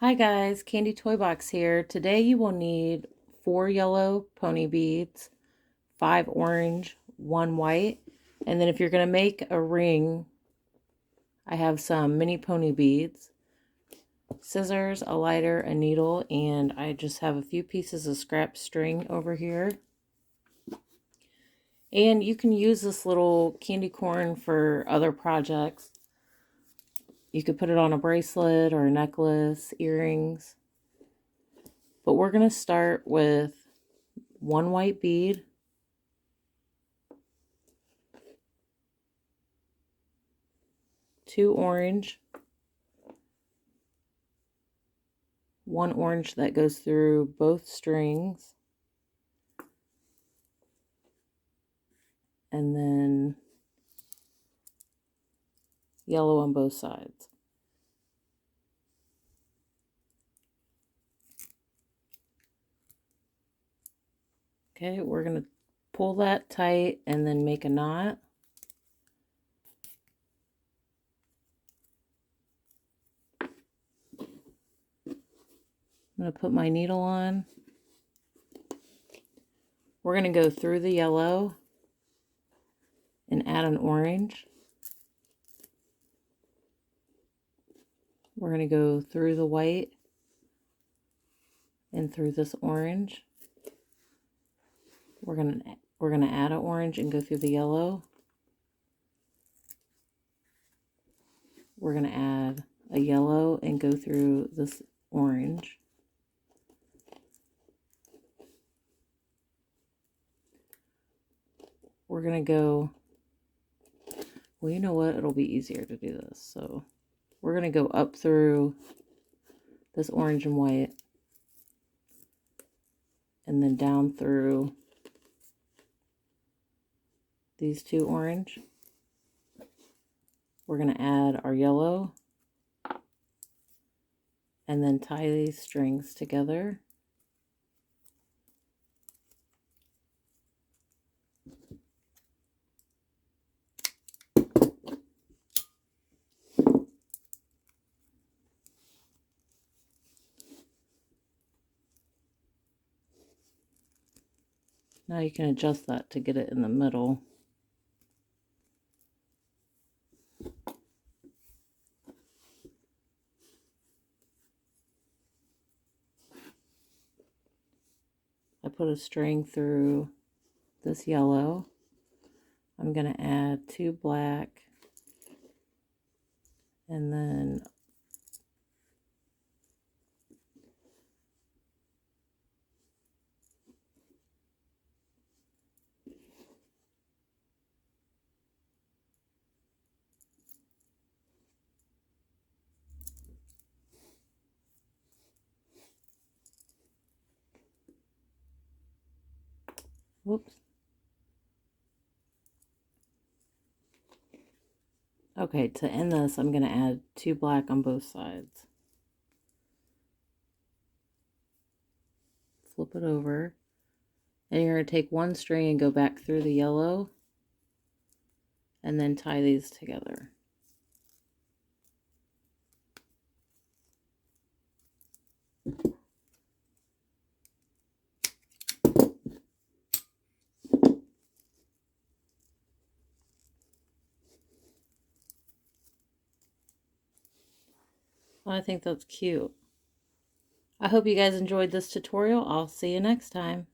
Hi guys, Candy Toy Box here. Today you will need 4 yellow pony beads, 5 orange, 1 white, and then if you're going to make a ring, I have some mini pony beads, scissors, a lighter, a needle, and I just have a few pieces of scrap string over here. And you can use this little candy corn for other projects. You could put it on a bracelet or a necklace, earrings. But we're going to start with 1 white bead, 2 orange, 1 orange that goes through both strings, and then yellow on both sides. Okay, we're going to pull that tight and then make a knot. I'm going to put my needle on. We're going to go through the yellow and add an orange. We're going to go through the white and through this orange. We're going to add an orange and go through the yellow. We're going to add a yellow and go through this orange. We're going to go, well, you know what? It'll be easier to do this. So we're going to go up through this orange and white and then down through these 2 orange. We're going to add our yellow and then tie these strings together. Now you can adjust that to get it in the middle. I put a string through this yellow. I'm going to add 2 black and then whoops. Okay, to end this, I'm going to add 2 black on both sides. Flip it over. And you're going to take 1 string and go back through the yellow and then tie these together. Well, I think that's cute. I hope you guys enjoyed this tutorial. I'll see you next time.